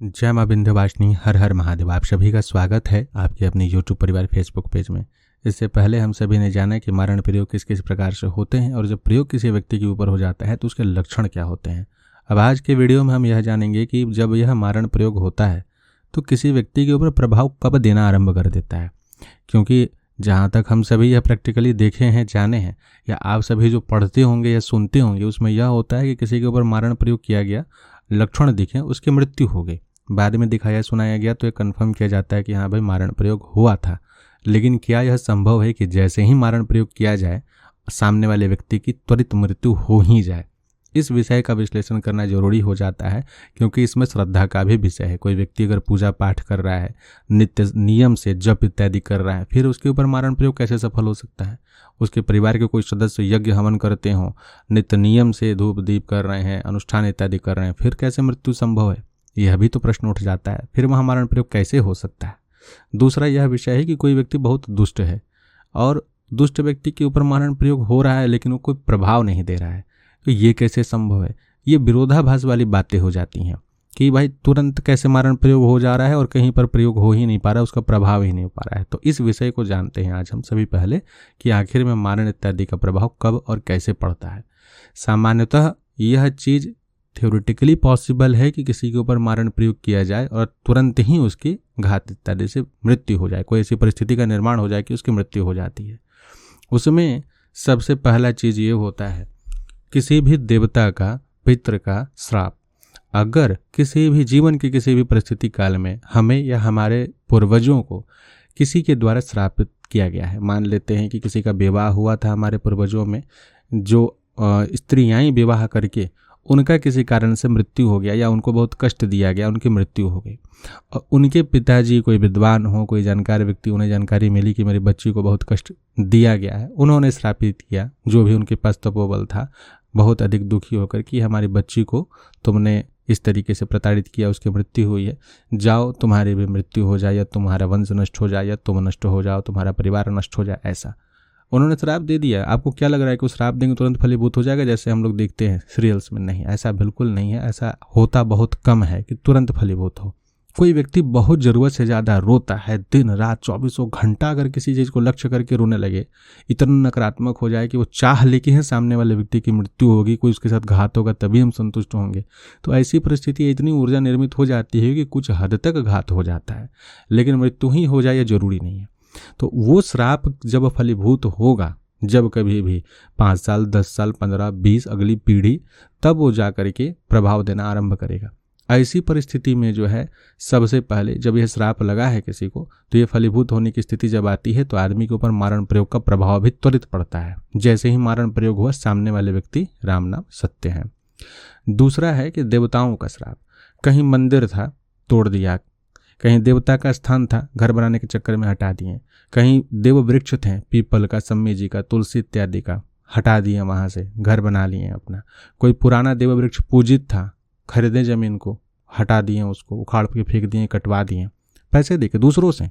जय मां विंध्यवासिनी, हर हर महादेव। आप सभी का स्वागत है आपके अपने यूट्यूब परिवार फेसबुक पेज में। इससे पहले हम सभी ने जाना कि मारण प्रयोग किस किस प्रकार से होते हैं और जब प्रयोग किसी व्यक्ति के ऊपर हो जाता है तो उसके लक्षण क्या होते हैं। अब आज के वीडियो में हम यह जानेंगे कि जब यह मारण प्रयोग होता है तो किसी व्यक्ति के ऊपर प्रभाव कब देना आरंभ कर देता है। क्योंकि जहाँ तक हम सभी यह प्रैक्टिकली देखे हैं, जाने हैं, या आप सभी जो पढ़ते होंगे या सुनते होंगे, उसमें यह होता है कि किसी के ऊपर मारण प्रयोग किया गया, लक्षण दिखे, उसकी मृत्यु हो गई, बाद में दिखाया सुनाया गया तो ये कन्फर्म किया जाता है कि हाँ भाई मारण प्रयोग हुआ था। लेकिन क्या यह संभव है कि जैसे ही मारण प्रयोग किया जाए सामने वाले व्यक्ति की त्वरित मृत्यु हो ही जाए? इस विषय का विश्लेषण करना जरूरी हो जाता है, क्योंकि इसमें श्रद्धा का भी विषय है। कोई व्यक्ति अगर पूजा पाठ कर रहा है, नित्य नियम से जप इत्यादि कर रहा है, फिर उसके ऊपर मारण प्रयोग कैसे सफल हो सकता है? उसके परिवार के कोई सदस्य यज्ञ हवन करते हों, नित्य नियम से धूप दीप कर रहे हैं, अनुष्ठान इत्यादि कर रहे हैं, फिर कैसे मृत्यु संभव है? यह भी तो प्रश्न उठ जाता है। फिर वहाँ मारण प्रयोग कैसे हो सकता है? दूसरा यह विषय है कि कोई व्यक्ति बहुत दुष्ट है और दुष्ट व्यक्ति के ऊपर मारण प्रयोग हो रहा है लेकिन वो कोई प्रभाव नहीं दे रहा है, तो ये कैसे संभव है? ये विरोधाभास वाली बातें हो जाती हैं कि भाई तुरंत कैसे मारण प्रयोग हो जा रहा है और कहीं पर प्रयोग हो ही नहीं पा रहा है, उसका प्रभाव ही नहीं हो पा रहा है। तो इस विषय को जानते हैं आज हम सभी पहले कि आखिर में मारण इत्यादि का प्रभाव कब और कैसे पड़ता है। सामान्यतः यह चीज़ थ्योरेटिकली पॉसिबल है कि किसी के ऊपर मारण प्रयोग किया जाए और तुरंत ही उसकी घात इत्यादि से मृत्यु हो जाए, कोई ऐसी परिस्थिति का निर्माण हो जाए कि उसकी मृत्यु हो जाती है। उसमें सबसे पहला चीज़ ये होता है, किसी भी देवता का, पितृ का श्राप अगर किसी भी जीवन की किसी भी परिस्थिति काल में हमें या हमारे पूर्वजों को किसी के द्वारा श्रापित किया गया है। मान लेते हैं कि किसी का विवाह हुआ था हमारे पूर्वजों में, जो स्त्रियाँ विवाह करके उनका किसी कारण से मृत्यु हो गया या उनको बहुत कष्ट दिया गया, उनकी मृत्यु हो गई, और उनके पिताजी कोई विद्वान हो, कोई जानकार व्यक्ति, उन्हें जानकारी मिली कि मेरी बच्ची को बहुत कष्ट दिया गया है, उन्होंने श्रापित किया, जो भी उनके पास तपोबल था, बहुत अधिक दुखी होकर कि हमारी बच्ची को तुमने इस तरीके से प्रताड़ित किया, उसकी मृत्यु हुई है, जाओ तुम्हारी भी मृत्यु हो जाए, या तुम्हारा वंश नष्ट हो जाए, या तुम नष्ट हो जाओ, तुम्हारा परिवार नष्ट हो जाए, ऐसा उन्होंने श्राप दे दिया। आपको क्या लग रहा है कि वो श्राप देंगे तुरंत फलीभूत हो जाएगा, जैसे हम लोग देखते हैं सीरियल्स में? नहीं, ऐसा बिल्कुल नहीं है। ऐसा होता बहुत कम है कि तुरंत फलीभूत हो। कोई व्यक्ति बहुत ज़रूरत से ज़्यादा रोता है, दिन रात 24 घंटा अगर किसी चीज़ को लक्ष्य करके रोने लगे, इतना नकारात्मक हो जाए कि वो चाह लेके है सामने वाले व्यक्ति की मृत्यु होगी, कोई उसके साथ घात होगा तभी हम संतुष्ट होंगे, तो ऐसी परिस्थिति इतनी ऊर्जा निर्मित हो जाती है कि कुछ हद तक घात हो जाता है, लेकिन मृत्यु ही हो जाए यह जरूरी नहीं है। तो वो श्राप जब फलीभूत होगा, जब कभी भी 5 साल, 10 साल, 15, 20 अगली पीढ़ी, तब वो जा करके प्रभाव देना आरंभ करेगा। ऐसी परिस्थिति में जो है, सबसे पहले जब यह श्राप लगा है किसी को, तो ये फलीभूत होने की स्थिति जब आती है तो आदमी के ऊपर मारण प्रयोग का प्रभाव भी त्वरित पड़ता है। जैसे ही मारण प्रयोग हुआ, सामने वाले व्यक्ति राम नाम सत्य हैं। दूसरा है कि देवताओं का श्राप। कहीं मंदिर था, तोड़ दिया, कहीं देवता का स्थान था, घर बनाने के चक्कर में हटा दिए, कहीं देव वृक्ष थे, पीपल का, सम्मी जी का, तुलसी इत्यादि का, हटा दिए, वहाँ से घर बना लिए अपना। कोई पुराना देव वृक्ष पूजित था, खरीदे ज़मीन को, हटा दिए, उसको उखाड़ के फेंक दिए, कटवा दिए, पैसे देके दूसरों से।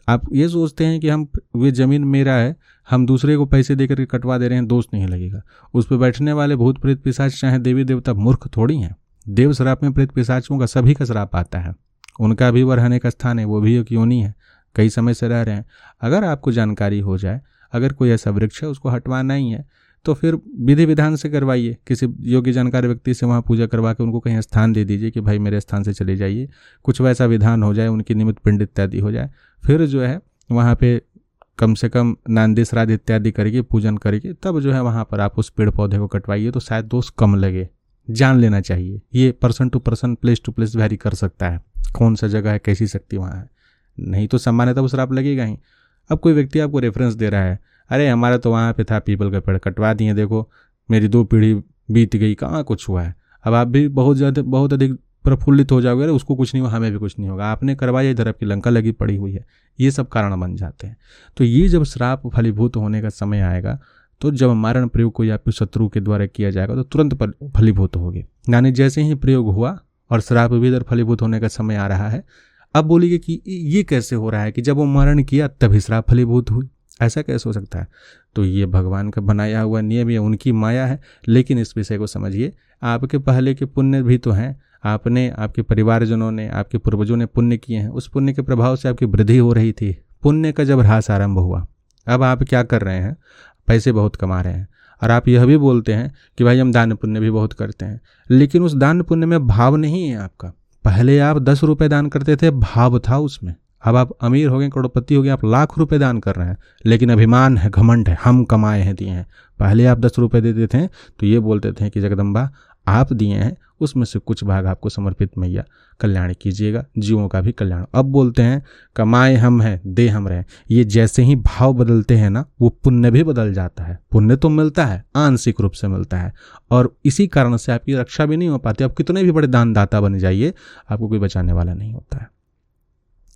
आप ये सोचते हैं कि हम, ये ज़मीन मेरा है, हम दूसरे को पैसे देकर के कटवा दे रहे हैं, दोष नहीं लगेगा। उस पर बैठने वाले भूत प्रेत पिशाच चाहे देवी देवता मूर्ख थोड़ी हैं। देव श्राप में प्रेत पिशाचों का सभी का श्राप आता है, उनका भी वो रहने का स्थान है, वो भी एक योनि है, कई समय से रह रहे हैं। अगर आपको जानकारी हो जाए, अगर कोई ऐसा वृक्ष है उसको हटवाना ही है, तो फिर विधि विधान से करवाइए, किसी योग्य जानकार व्यक्ति से वहाँ पूजा करवा के उनको कहीं स्थान दे दीजिए कि भाई मेरे स्थान से चले जाइए, कुछ वैसा विधान हो जाए, उनकी निमित्त पिंड इत्यादि हो जाए, फिर जो है वहाँ पे कम से कम नांदी श्राद्ध इत्यादि करके पूजन करके तब जो है वहाँ पर आप उस पेड़ पौधे को कटवाइए, तो शायद दोष कम लगे। जान लेना चाहिए, ये person to person, place to place vary कर सकता है, कौन सा जगह है, कैसी शक्ति वहाँ है, नहीं तो सामान्यतः वो श्राप लगेगा ही। अब कोई व्यक्ति आपको रेफरेंस दे रहा है, अरे हमारा तो वहाँ पे था पीपल का पेड़, कटवा दिए, देखो मेरी 2 पीढ़ी बीत गई, कहाँ कुछ हुआ है। अब आप भी बहुत अधिक प्रफुल्लित हो जाओगे, अरे उसको कुछ नहीं हुआ, हमें भी कुछ नहीं होगा, आपने करवाया, इधर आपकी लंका लगी पड़ी हुई है, ये सब कारण बन जाते हैं। तो ये जब श्राप फलीभूत होने का समय आएगा, तो जब मारण प्रयोग कोई आपके शत्रु के द्वारा किया जाएगा तो तुरंत फलीभूत होगी। यानी जैसे ही प्रयोग हुआ और श्राप भी इधर फलीभूत होने का समय आ रहा है, अब बोलिए कि ये कैसे हो रहा है कि जब वो मरण किया तभी श्राप फलीभूत हुई? ऐसा कैसे हो सकता है? तो ये भगवान का बनाया हुआ नियम है, उनकी माया है। लेकिन इस विषय को समझिए, आपके पहले के पुण्य भी तो हैं, आपने, आपके परिवारजनों ने, आपके पूर्वजों ने पुण्य किए हैं, उस पुण्य के प्रभाव से आपकी वृद्धि हो रही थी। पुण्य का जब ह्रास आरंभ हुआ, अब आप क्या कर रहे हैं, पैसे बहुत कमा रहे हैं और आप यह भी बोलते हैं कि भाई हम दान पुण्य भी बहुत करते हैं, लेकिन उस दान पुण्य में भाव नहीं है आपका। पहले आप 10 रुपये दान करते थे, भाव था उसमें। अब आप अमीर हो गए, करोड़पति हो गए, आप लाख रुपए दान कर रहे हैं, लेकिन अभिमान है, घमंड है, हम कमाए हैं, दिए हैं। पहले आप 10 रुपये देते थे तो ये बोलते थे कि जगदम्बा आप दिए हैं, उसमें से कुछ भाग आपको समर्पित मैया, कल्याण कीजिएगा, जीवों का भी कल्याण। अब बोलते हैं कमाए हम हैं, दे हम रहे। ये जैसे ही भाव बदलते हैं ना, वो पुण्य भी बदल जाता है। पुण्य तो मिलता है, आंशिक रूप से मिलता है, और इसी कारण से आपकी रक्षा भी नहीं हो पाती। आप कितने भी बड़े दानदाता बन जाइए, आपको कोई बचाने वाला नहीं होता है।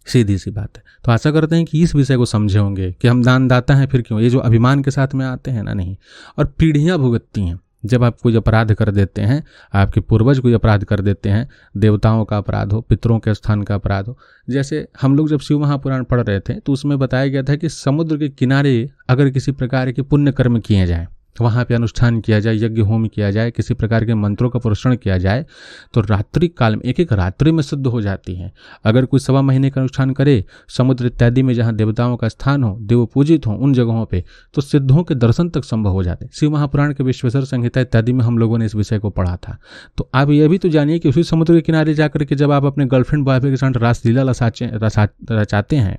सीधी सी बात है। तो आशा करते हैं कि इस विषय को समझे होंगे कि हम दानदाता हैं फिर क्यों, ये जो अभिमान के साथ में आते हैं ना, नहीं। और पीढ़ियां भुगतती हैं। जब आप कोई अपराध कर देते हैं, आपके पूर्वज कोई अपराध कर देते हैं, देवताओं का अपराध हो, पितरों के स्थान का अपराध हो। जैसे हम लोग जब शिव महापुराण पढ़ रहे थे तो उसमें बताया गया था कि समुद्र के किनारे अगर किसी प्रकार के पुण्य कर्म किए जाएं, वहाँ पे अनुष्ठान किया जाए, यज्ञ होम किया जाए, किसी प्रकार के मंत्रों का पोषण किया जाए, तो रात्रि काल में, एक रात्रि में सिद्ध हो जाती हैं। अगर कोई 1.25 महीने का अनुष्ठान करे समुद्र इत्यादि में, जहाँ देवताओं का स्थान हो, देव पूजित हो, उन जगहों पे, तो सिद्धों के दर्शन तक संभव हो जाते हैं। शिव महापुराण के विश्वेश्वर संहिता इत्यादि में हम लोगों ने इस विषय को पढ़ा था। तो आप यह भी तो जानिए कि उसी समुद्र के किनारे जाकर के जब आप अपने गर्लफ्रेंड बॉयफ्रेंड के साथ रासलीला रचाते हैं,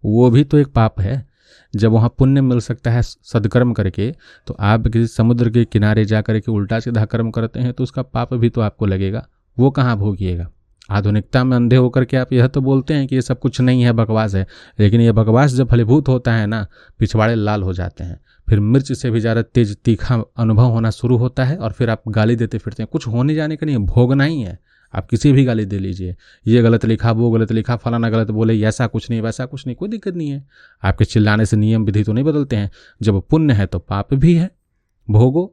वो भी तो एक पाप है। जब वहाँ पुण्य मिल सकता है सदकर्म करके, तो आप किसी समुद्र के किनारे जा करके उल्टा सीधा कर्म करते हैं तो उसका पाप भी तो आपको लगेगा। वो कहाँ भोगिएगा। आधुनिकता में अंधे होकर के आप यह तो बोलते हैं कि ये सब कुछ नहीं है, बकवास है, लेकिन ये बकवास जब फलीभूत होता है ना, पिछवाड़े लाल हो जाते हैं। फिर मिर्च से भी ज़्यादा तेज तीखा अनुभव होना शुरू होता है और फिर आप गाली देते फिरते हैं। कुछ होने जाने का नहीं है, भोगना ही है। आप किसी भी गाली दे लीजिए, ये गलत लिखा, वो गलत लिखा, फलाना गलत बोले, ऐसा कुछ नहीं, वैसा कुछ नहीं, कोई दिक्कत नहीं है। आपके चिल्लाने से नियम विधि तो नहीं बदलते हैं। जब पुण्य है तो पाप भी है, भोगो।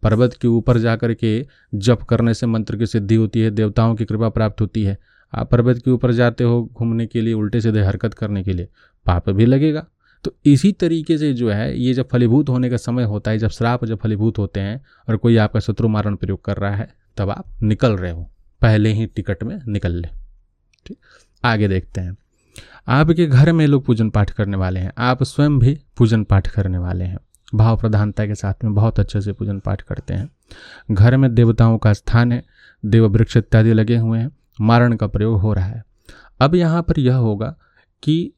पर्वत के ऊपर जाकर के जप करने से मंत्र की सिद्धि होती है, देवताओं की कृपा प्राप्त होती है। आप पर्वत के ऊपर जाते हो घूमने के लिए, उल्टे सीधे हरकत करने के लिए, पाप भी लगेगा। तो इसी तरीके से जो है, ये जब फलीभूत होने का समय होता है, जब श्राप जब फलीभूत होते हैं और कोई आपका शत्रु मारण प्रयोग कर रहा है, तब आप निकल रहे हो, पहले ही टिकट में निकल ले। ठीक, आगे देखते हैं। आपके घर में लोग पूजन पाठ करने वाले हैं, आप स्वयं भी पूजन पाठ करने वाले हैं, भाव प्रधानता के साथ में बहुत अच्छे से पूजन पाठ करते हैं। घर में देवताओं का स्थान है, देव वृक्ष इत्यादि लगे हुए हैं, मारण का प्रयोग हो रहा है। अब यहाँ पर यह होगा कि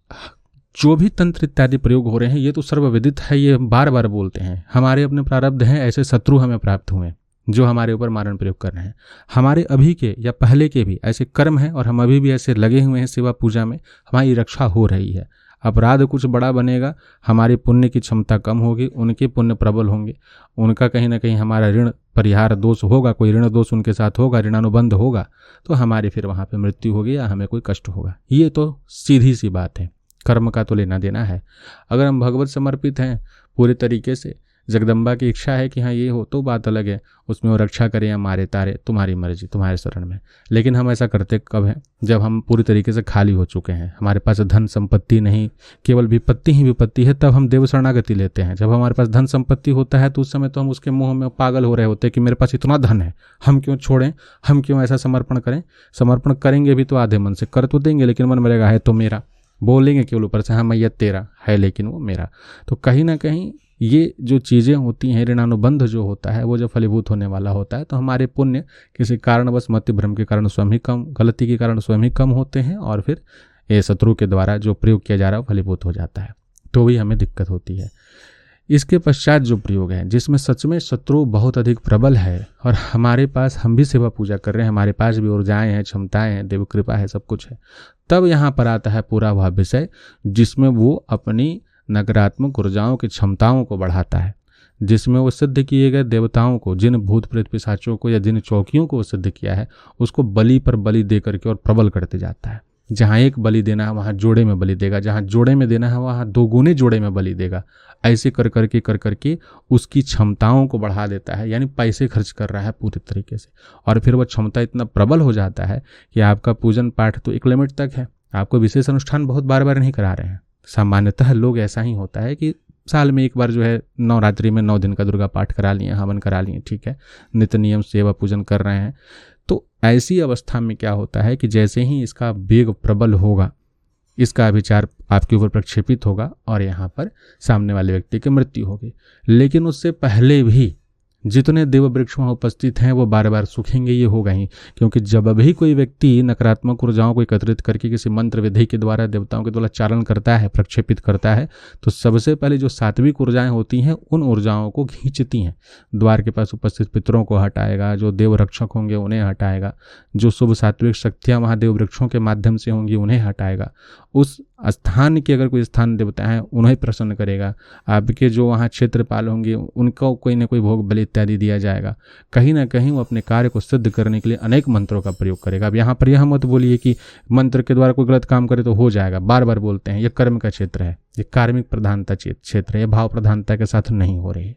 जो भी तंत्र इत्यादि प्रयोग हो रहे हैं, ये तो सर्वविदित है, ये बार बार बोलते हैं। हमारे अपने प्रारब्ध हैं, ऐसे शत्रु हमें प्राप्त हुए जो हमारे ऊपर मारण प्रयोग कर रहे हैं। हमारे अभी के या पहले के भी ऐसे कर्म हैं और हम अभी भी ऐसे लगे हुए हैं सेवा पूजा में, हमारी रक्षा हो रही है। अपराध कुछ बड़ा बनेगा, हमारी पुण्य की क्षमता कम होगी, उनके पुण्य प्रबल होंगे, उनका कहीं ना कहीं हमारा ऋण परिहार दोष होगा, कोई ऋण दोष उनके साथ होगा, ऋणानुबंध होगा, तो हमारी फिर वहाँ पे मृत्यु होगी या हमें कोई कष्ट होगा। ये तो सीधी सी बात है, कर्म का तो लेना देना है। अगर हम भगवत समर्पित हैं पूरे तरीके से, जगदम्बा की इच्छा है कि हाँ ये हो, तो बात अलग है, उसमें वो रक्षा करें या मारे तारे, तुम्हारी मर्जी, तुम्हारे शरण में। लेकिन हम ऐसा करते कब हैं, जब हम पूरी तरीके से खाली हो चुके हैं, हमारे पास धन संपत्ति नहीं, केवल विपत्ति ही विपत्ति है, तब हम देव शरणागति लेते हैं। जब हमारे पास धन संपत्ति होता है तो उस समय तो हम उसके मुँह में पागल हो रहे होते हैं कि मेरे पास इतना धन है, हम क्यों छोड़ें, हम क्यों ऐसा समर्पण करें। समर्पण करेंगे भी तो आधे मन से कर तो देंगे, लेकिन मन में रहेगा है तो मेरा, बोलेंगे केवल ऊपर से हाँ मैया तेरा है, लेकिन वो मेरा। तो कहीं ना कहीं ये जो चीज़ें होती हैं, ऋणानुबंध जो होता है, वो जब फलीभूत होने वाला होता है, तो हमारे पुण्य किसी कारणवश मति भ्रम के कारण स्वयं ही कम, गलती के कारण स्वयं ही कम होते हैं, और फिर ये शत्रु के द्वारा जो प्रयोग किया जा रहा है वो फलीभूत हो जाता है, तो भी हमें दिक्कत होती है। इसके पश्चात जो प्रयोग है, जिसमें सच में शत्रु बहुत अधिक प्रबल है और हमारे पास, हम भी सेवा पूजा कर रहे हैं, हमारे पास भी ऊर्जाएं हैं, क्षमताएं हैं, देव कृपा है, सब कुछ है, तब यहाँ पर आता है पूरा वह विषय जिसमें वो अपनी नकारात्मक ऊर्जाओं की क्षमताओं को बढ़ाता है, जिसमें वो सिद्ध किए गए देवताओं को, जिन भूत प्रेत पिशाचों को या जिन चौकियों को वो सिद्ध किया है, उसको बलि पर बलि दे करके और प्रबल करते जाता है। जहाँ एक बलि देना है वहाँ जोड़े में बलि देगा, जहाँ जोड़े में देना है वहाँ 2 गुने जोड़े में बलि देगा। ऐसे कर करके उसकी क्षमताओं को बढ़ा देता है, यानी पैसे खर्च कर रहा है पूरी तरीके से, और फिर वह क्षमता इतना प्रबल हो जाता है कि आपका पूजन पाठ तो एक लिमिट तक है, आपको विशेष अनुष्ठान बहुत बार बार नहीं करा रहे हैं। सामान्यतः लोग ऐसा ही होता है कि साल में एक बार जो है नवरात्रि में 9 दिन का दुर्गा पाठ करा लिए, हवन करा लिए, ठीक है, नित्य नियम सेवा पूजन कर रहे हैं, तो ऐसी अवस्था में क्या होता है कि जैसे ही इसका वेग प्रबल होगा, इसका विचार आपके ऊपर प्रक्षेपित होगा और यहाँ पर सामने वाले व्यक्ति की मृत्यु होगी। लेकिन उससे पहले भी जितने देव वृक्ष वहाँ उपस्थित हैं वो बार बार सूखेंगे, ये होगा ही। क्योंकि जब भी कोई व्यक्ति नकारात्मक ऊर्जाओं को एकत्रित करके किसी मंत्र विधि के द्वारा देवताओं के द्वारा चालन करता है, प्रक्षेपित करता है, तो सबसे पहले जो सात्विक ऊर्जाएं होती हैं उन ऊर्जाओं को खींचती हैं। द्वार के पास उपस्थित पितरों को हटाएगा, जो देव रक्षक होंगे उन्हें हटाएगा, जो शुभ सात्विक शक्तियाँ वहाँ देव वृक्षों के माध्यम से होंगी उन्हें हटाएगा, उस स्थान के अगर कोई स्थान देवता हैं उन्हें प्रसन्न करेगा, आपके जो वहाँ क्षेत्रपाल होंगे उनको कोई ना कोई भोग बलि इत्यादि दिया जाएगा। कहीं ना कहीं वो अपने कार्य को सिद्ध करने के लिए अनेक मंत्रों का प्रयोग करेगा। अब यहाँ पर यह मत बोलिए कि मंत्र के द्वारा कोई गलत काम करे तो हो जाएगा, बार बार बोलते हैं। ये कर्म का क्षेत्र है, ये कार्मिक प्रधानता क्षेत्र है, ये भाव प्रधानता के साथ नहीं हो रही है।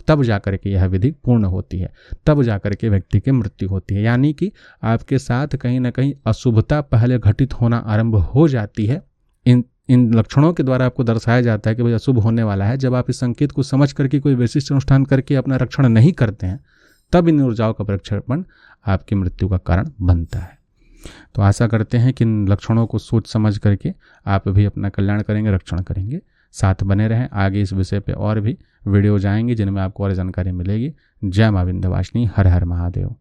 तब जाकर के यह विधि पूर्ण होती है, तब जाकर के व्यक्ति की मृत्यु होती है। यानी कि आपके साथ कहीं ना कहीं अशुभता पहले घटित होना आरंभ हो जाती है। इन लक्षणों के द्वारा आपको दर्शाया जाता है कि भाई अशुभ होने वाला है। जब आप इस संकेत को समझ करके कोई विशिष्ट अनुष्ठान करके अपना रक्षण नहीं करते हैं, तब इन ऊर्जाओं का प्रक्षेपण आपकी मृत्यु का कारण बनता है। तो आशा करते हैं कि इन लक्षणों को सोच समझ करके आप भी अपना कल्याण करेंगे, रक्षण करेंगे। साथ बने रहें, आगे इस विषय पे और भी वीडियो जाएंगे जिनमें आपको और जानकारी मिलेगी। जय मां विंध्यवासिनी, हर हर महादेव।